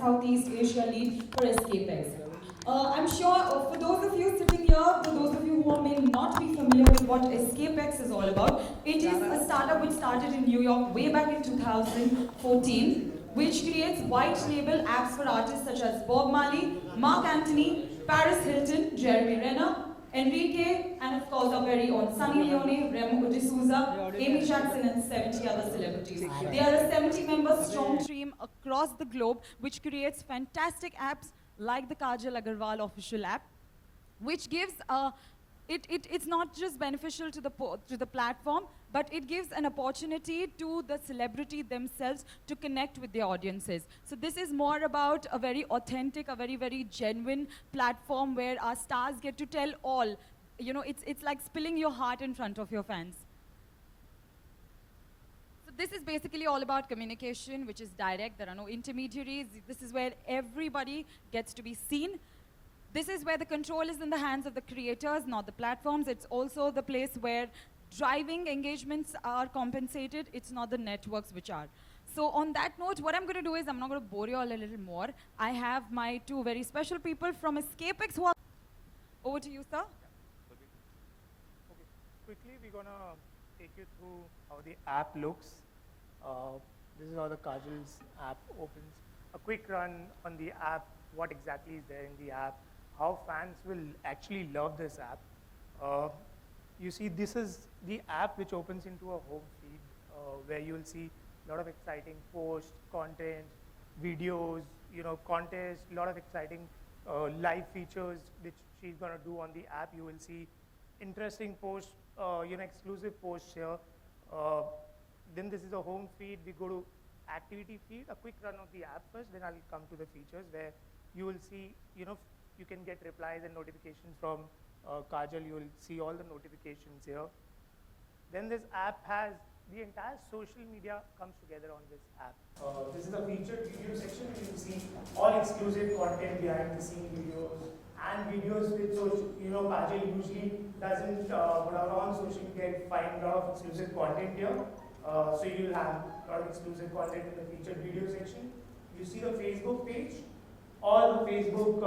Southeast Asia lead for EscapeX. I'm sure for those of you sitting here, for those of you who may not be familiar with what EscapeX is all about, it is a startup which started in New York way back in 2014. which creates white label apps for artists such as Bob Marley, Mark Anthony, Paris Hilton, Jeremy Renner, Enrique, and of course our very own Sunny Leone, Remo D'Souza, Amy Jackson, and 70 other celebrities. They are a 70-member strong team across the globe, which creates fantastic apps like the Kajal Agarwal official app, which gives it's not just beneficial to the platform, but it gives an opportunity to the celebrity themselves to connect with their audiences. So this is more about a very authentic, a very, very genuine platform where our stars get to tell all. You know, it's like spilling your heart in front of your fans. So this is basically all about communication, which is direct. There are no intermediaries. This is where everybody gets to be seen. This is where the control is in the hands of the creators, not the platforms. It's also the place where driving engagements are compensated. It's not the networks which are. So on that note, what I'm going to do is I'm not going to bore you all a little more. I have my two very special people from EscapeX who are... Over to you, sir. Okay. Quickly, we're going to take you through how the app looks. This is how the Kajal's app opens. A quick run on the app, what exactly is there in the app, how fans will actually love this app. You see, this is the app which opens into a home feed where you'll see a lot of exciting posts, content, videos, contests, a lot of exciting live features which she's going to do on the app. You will see interesting posts, exclusive posts here. Then this is a home feed. We go to activity feed, a quick run of the app first, then I'll come to the features where you will see, you can get replies and notifications from Kajal. You will see all the notifications here. Then this app has the entire social media comes together on this app. This is a featured video section. You will see all exclusive content, behind the scene videos and videos with social, Kajal usually doesn't put out on social media, find a lot of exclusive content here. So you will have a lot of exclusive content in the featured video section. You see the Facebook page, all the Facebook,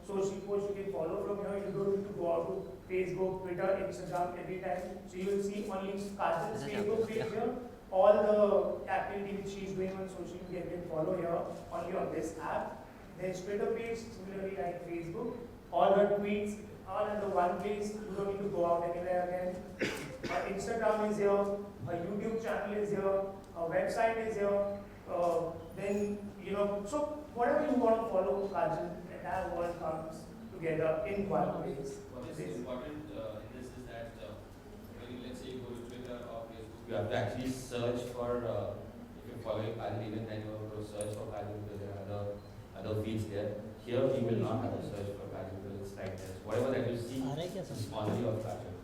social posts you can follow from here. You don't need to go out to Facebook, Twitter, Instagram every time. So you will see only Kajal's Facebook page here. All the activity which she's doing on social media you can follow here only on this app. There's Twitter page, similarly like Facebook. All her tweets all under one place. You don't need to go out anywhere again. Instagram is here, a YouTube channel is here, a website is here. Then, so whatever you want to follow, Kajal, the entire world comes together in one place. What is important in this is that when let's say you go to Twitter or Facebook, you have to actually search for, if you're following Kajal, even then you have to search for Kajal because there are other feeds there. Here we will not have to search for Kajal because it's like this. Whatever that you see is only of Kajal.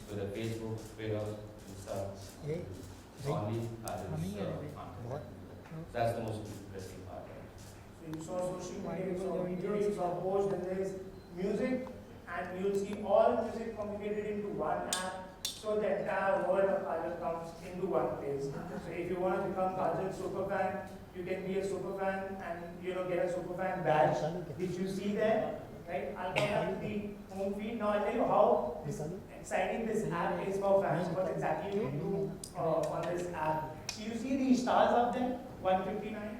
So the Facebook, Twitter, Insta, it's only Kajal's content. That's the most interesting part. So you saw social media, you saw video, you saw post, then there is music, and you'll see all music congregated into one app. So the entire world of Kajal comes into one place. So if you want to become Kajal's super fan, you can be a super fan and get a super fan badge, which you see there. Right? I'll come back to the home feed. Now I'll tell you how exciting this app is for fans. What exactly you do on this app. So you see these stars up there, 159.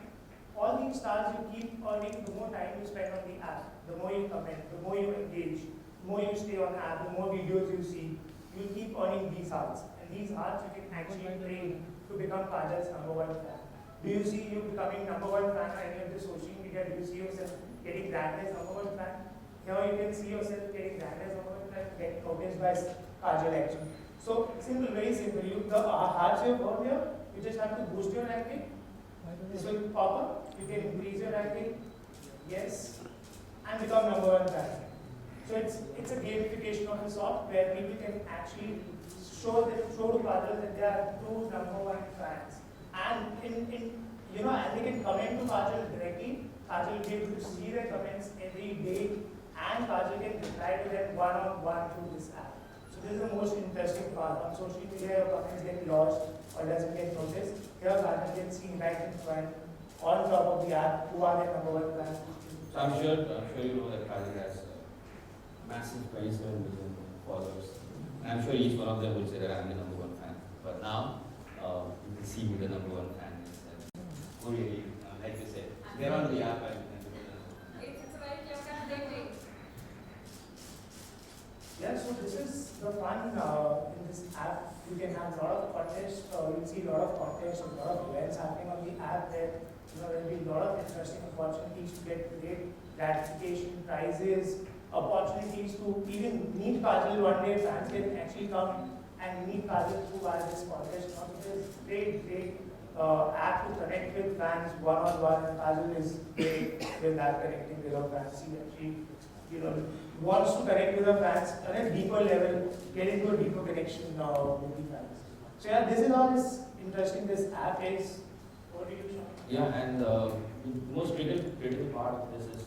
All these stars you keep earning the more time you spend on the app, the more you comment, the more you engage, the more you stay on the app, the more videos you see, you'll keep earning these hearts. And these hearts you can actually train to become Kajal's #1 fan. Do you see you becoming #1 fan on any of the social media? Do you see yourself getting ranked as #1 fan? Here you can see yourself getting ranked as #1 fan, get noticed by Kajal actually. So simple, very simple. The hearts you have got here, you just have to boost your ranking. This will pop up. You can increase your ranking, yes, and become #1 fan. So it's a gamification of a sort where people can actually show to Kajal that they are true #1 fans. And and they can comment to Kajal directly. Kajal will be able to see their comments every day, and Kajal can reply to them one-on-one through this app. So this is the most interesting part. On social media, your comments get lost or doesn't get noticed. Here, Kajal can see right in front, on top of the app, who are their #1 fans. So I'm sure you know that Kajal has massive 27 million followers. And I'm sure each one of them would say that I'm the #1 fan. But now you can see who the #1 fan is. who really like you said, they're on the app and It's a very clear kind of thing. Yeah, so this is the fun in this app. You can have a lot of contests, you'll see a lot of contests, a lot of events happening on the app there. There'll be a lot of interesting opportunities to get great gratification, prizes, opportunities to even meet Kajal one day. Fans can actually come and meet Kajal through this contest. It is great app to connect with fans one-on-one, and Kajal is great with that, connecting with her fans. She actually, wants to connect with her fans on a deeper level, get into a deeper connection with the fans. So yeah, this is all this interesting this app is. What do you think? yeah, and the most critical part of this is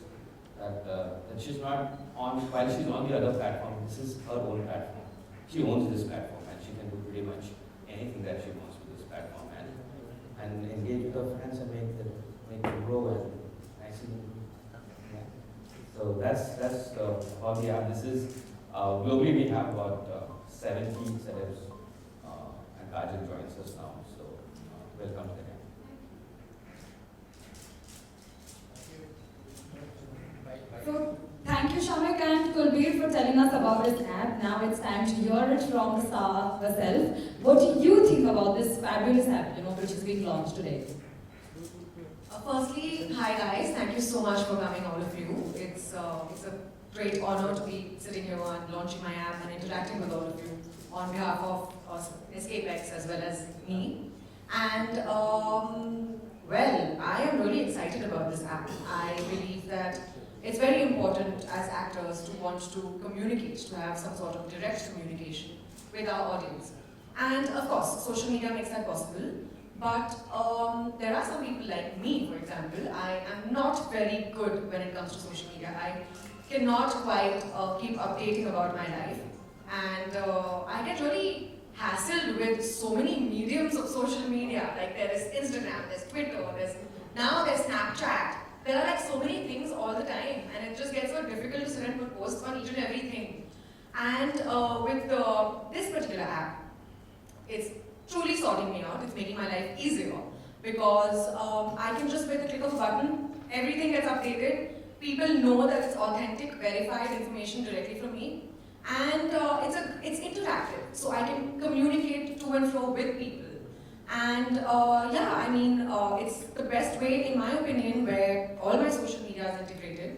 that she's not on, while she's on the other platform, this is her own platform. She owns this platform and she can do pretty much anything that she wants with this platform and engage with her fans and make them grow and actually. Yeah. So that's how the app. This is globally we have about 70 celebs and Kajal joins us now. So welcome to the game. So, thank you Shamik and Kulbir for telling us about this app. Now it's time to hear it from the star herself. What do you think about this fabulous app, which is being launched today? Firstly, hi guys, thank you so much for coming, all of you. It's a great honor to be sitting here and launching my app and interacting with all of you on behalf of EscapeX as well as me. And well, I am really excited about this app. I believe that it's very important as actors to want to communicate, to have some sort of direct communication with our audience. And of course, social media makes that possible. But there are some people like me, for example. I am not very good when it comes to social media. I cannot quite keep updating about my life. And I get really hassled with so many mediums of social media. Like there is Instagram, there's Twitter, now there's Snapchat. There are like so many things all the time. And it just gets so difficult to sit and put posts on each and everything. And with this particular app, it's truly sorting me out. It's making my life easier because I can just, with the click of a button, everything gets updated. People know that it's authentic, verified information directly from me, and it's interactive, so I can communicate to and fro with people. And yeah, I mean, it's the best way, in my opinion, where all my social media is integrated,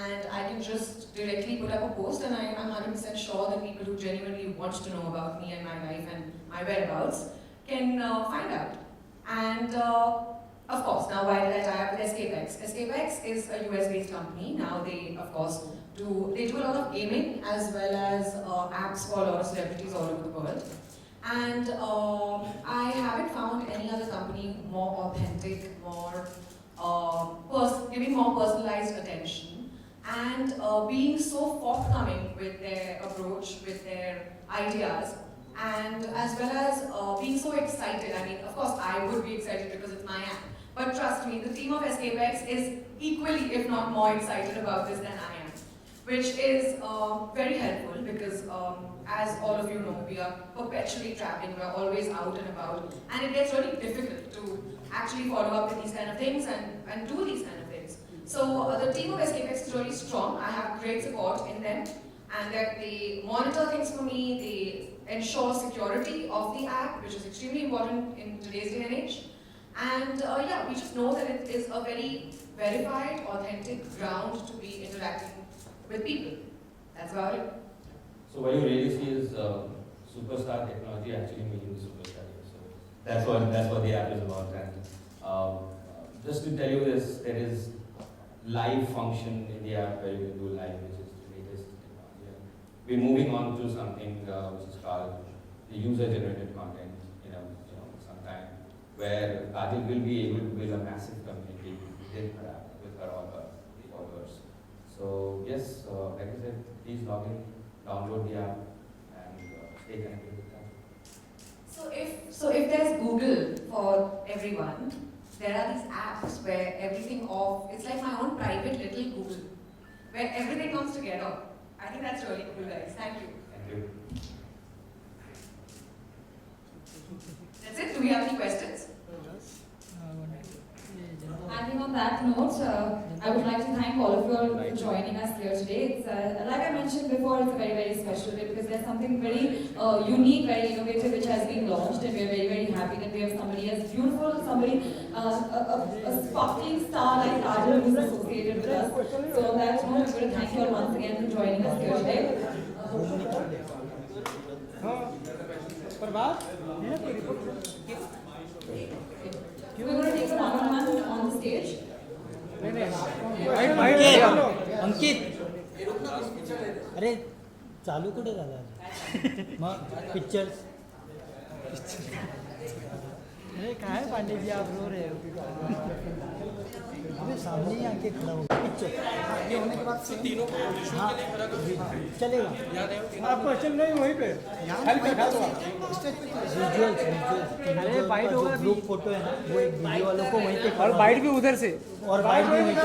and I can just directly put up a post, and I'm 100% sure that people who genuinely want to know about me and my life and my whereabouts can find out. And of course, now why did I tie up with EscapeX? EscapeX is a US-based company. Now they, of course, do a lot of gaming as well as apps for a lot of celebrities all over the world. And I haven't found any other company more authentic, more giving more personalized attention, and being so forthcoming with their approach, with their ideas, and as well as being so excited. I mean, of course, I would be excited because it's my app, but trust me, the team of EscapeX is equally, if not more excited about this than I am, which is very helpful because as all of you know, we are perpetually traveling, we're always out and about, and it gets really difficult to actually follow up with these kind of things and do these kind of things. So the team of EscapeX is really strong. I have great support in them, and they monitor things for me, they ensure security of the app, which is extremely important in today's day and age. And yeah, we just know that it is a very verified, authentic ground to be interacting with people. That's about it. So what you really see is superstar technology actually making the superstar. So that's what the app is about. And just to tell you this, there is live function in the app where you can do live, which is the latest technology. We're moving on to something which is called the user-generated content. Sometime where Kajal will be able to build a massive community within her app with her all her followers. So yes, like I said, please log in, download the app, and stay connected with that. So if there's Google for everyone, there are these apps where everything it's like my own private little Google, where everything comes together. I think that's really cool, guys. Thank you. Thank you. That's it. Do we have any questions? Yes. that note, I would like to thank all of you all for joining us here today. It's, like I mentioned before, it's a very, very special day because there's something very unique, very innovative which has been launched, and we're very, very happy that we have somebody as beautiful, somebody, a sparkling star like Kajal who's associated with us. So on that note, I'm going to thank you all once again for joining us here today. We're going to take a one-on-one on the stage. अंकित अरे चालू कुठे झाला मग pictures अरे काय पांडेजी आप रो रहे हो अरे सामने ही आके खड़ा हो पिक्चर ये होने के बाद तीनों हाँ चलेगा आपको चल नहीं वहीं पे विजुअल्स अरे बाइट होगा ग्रुप फोटो है ना वो एक वीडियो वालों को वहीं पे और बाइट भी उधर से और बाइट भी वहीं पे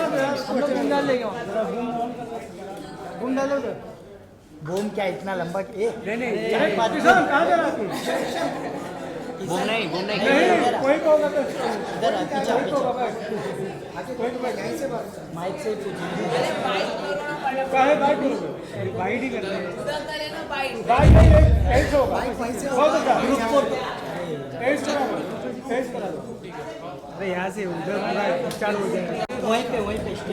हम लोग बूम डाल लेंगे बूम डालो बूम क्या इतना लंबा नहीं कहाँ जा रहा तू बूम नहीं कोई को होगा तो इधर पीछे यहीं से माइक से पूछिए काहे बाइट करोगे बाइट ही करते हैं उधर करे ना बाइट नहीं ऐसे होगा बहुत अच्छा ग्रुप फोटो ऐसे करा दो अरे यहाँ से उधर पूरा चालू हो जाएगा वहीं पे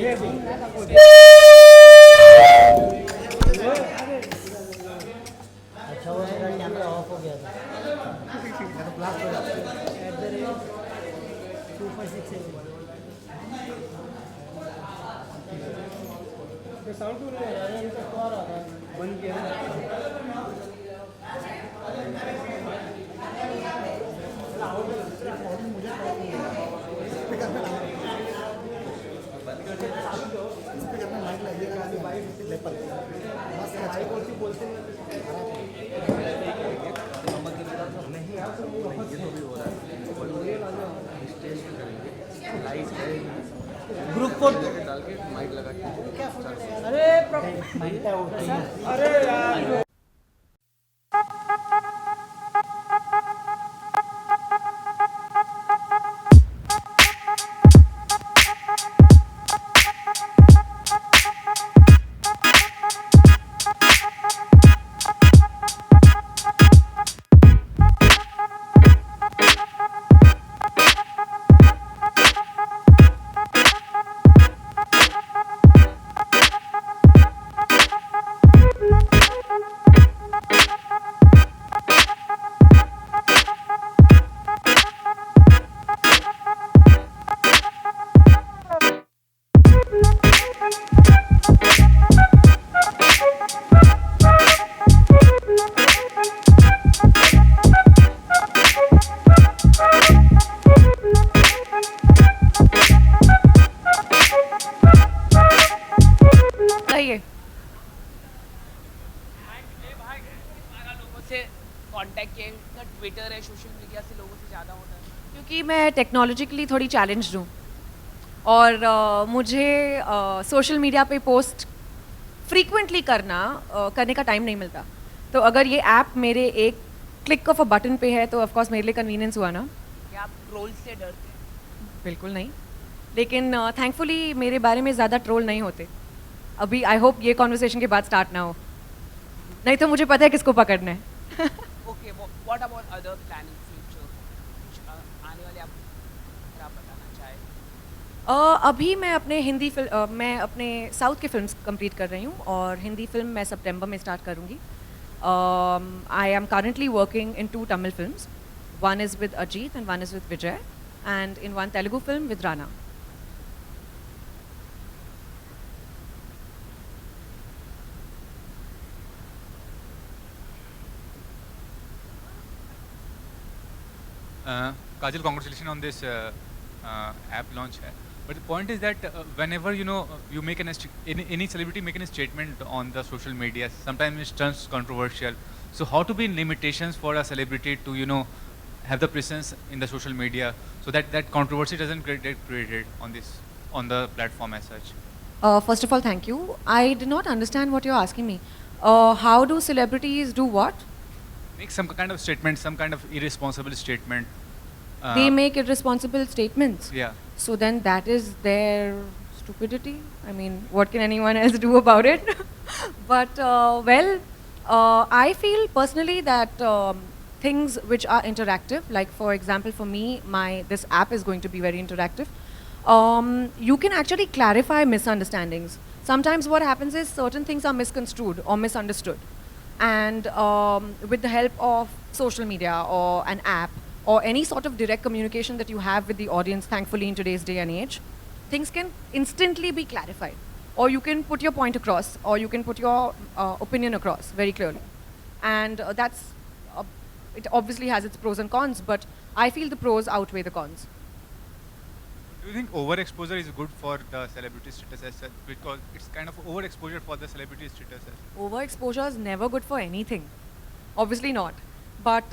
ये भी अच्छा वो मेरा कैमरा ऑफ हो गया था ब्लास्ट हो गया 2.6 साउंड क्यों नहीं आ रहा है ये तो आ रहा था बंद किया ग्रुप फोटो डाल के माइक लगा के अरे यार कांटेक्ट किए ना ट्विटर है सोशल मीडिया से लोगों से ज़्यादा होता है क्योंकि मैं टेक्नोलॉजिकली थोड़ी चैलेंज्ड हूँ और मुझे सोशल मीडिया पे पोस्ट फ्रीक्वेंटली करने का टाइम नहीं मिलता। तो अगर ये ऐप मेरे एक क्लिक ऑफ अ बटन पे है तो ऑफ कोर्स मेरे लिए कन्वीनियंस हुआ ना। क्या आप ट्रोल से डरते हैं? बिल्कुल नहीं, लेकिन थैंकफुली मेरे बारे में ज़्यादा ट्रोल नहीं होते अभी। आई होप ये कॉन्वर्सेशन के बाद स्टार्ट ना हो, नहीं तो मुझे पता है किसको पकड़ना है। Okay, what about other planning future आने वाले आप बताना चाहे? अभी मैं अपने मैं अपने साउथ के फिल्म्स कंप्लीट कर रही हूँ और हिंदी फिल्म मैं सितंबर में स्टार्ट करूँगी। I am currently working in 2 Tamil films. One is with Ajit and one is with Vijay, and in one Telugu film with Rana. Kajal, congratulations on this app launch. But the point is that whenever you make any celebrity making a statement on the social media, sometimes it turns controversial. So how to be in limitations for a celebrity to have the presence in the social media so that controversy doesn't get created on the platform as such? First of all, thank you. I did not understand what you're asking me. How do celebrities do what? Make some kind of statement, some kind of irresponsible statement. they make irresponsible statements. Yeah. So then that is their stupidity. I mean, what can anyone else do about it? But I feel personally that things which are interactive, like for example, for me, this app is going to be very interactive. You can actually clarify misunderstandings. Sometimes what happens is certain things are misconstrued or misunderstood. And with the help of social media or an app or any sort of direct communication that you have with the audience, thankfully in today's day and age, things can instantly be clarified. Or you can put your point across, or you can put your opinion across very clearly. And it obviously has its pros and cons, but I feel the pros outweigh the cons. Do you think overexposure is good for the celebrity status as such? Because it's kind of overexposure for the celebrity status as such. Overexposure is never good for anything. Obviously not. But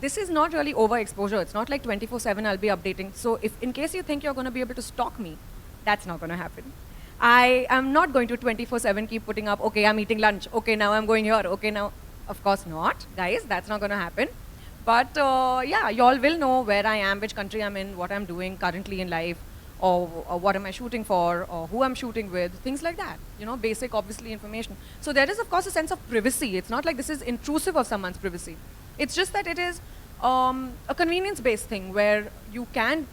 this is not really overexposure. It's not like 24/7 I'll be updating. So if in case you think you're going to be able to stalk me, that's not going to happen. I am not going to 24/7 keep putting up, okay, I'm eating lunch. Okay, now I'm going here. Okay, now. Of course not, guys. That's not going to happen. But yeah, y'all will know where I am, which country I'm in, what I'm doing currently in life, or what am I shooting for, or who I'm shooting with, things like that. You know, basic, obviously, information. So there is, of course, a sense of privacy. It's not like this is intrusive of someone's privacy. It's just that it is a convenience-based thing where you can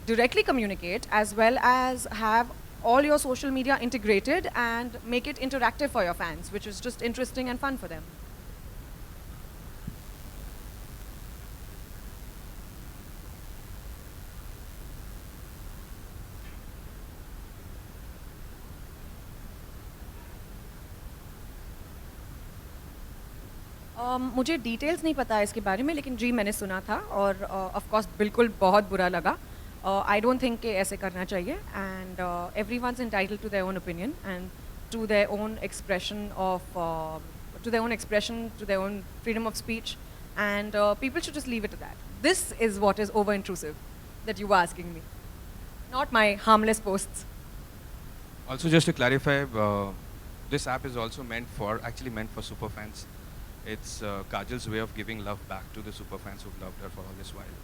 directly communicate as well as have all your social media integrated and make it interactive for your fans, which is just interesting and fun for them. मुझे details नहीं पता है इसके बारे में, लेकिन जी मैंने सुना था और ऑफ कोर्स बिल्कुल बहुत बुरा लगा. I don't think कि ऐसे करना चाहिए, and everyone's entitled to their own opinion and to their own expression of to their own freedom of speech, and people should just leave it to that. This is what is over intrusive that you were asking me, not my harmless posts. Also, just to clarify, this app is also actually meant for super fans. It's Kajal's way of giving love back to the super fans who've loved her for all this while.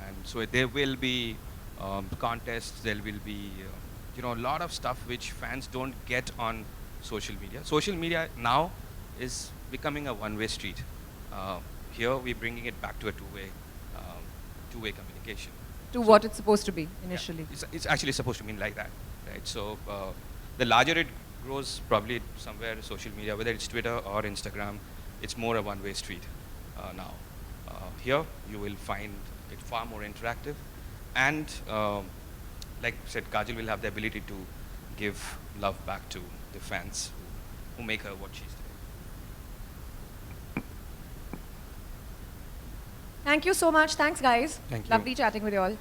And so there will be contests, there will be a lot of stuff which fans don't get on social media. Social media now is becoming a one-way street. Here we're bringing it back to a two-way communication. To what it's supposed to be initially. Yeah, it's actually supposed to mean like that, right? So the larger it grows, probably somewhere social media, whether it's Twitter or Instagram, it's more a one-way street now. Here you will find it far more interactive, and like I said, Kajal will have the ability to give love back to the fans who make her what she's today. Thank you so much. Thanks, guys. Thank you. Lovely chatting with you all.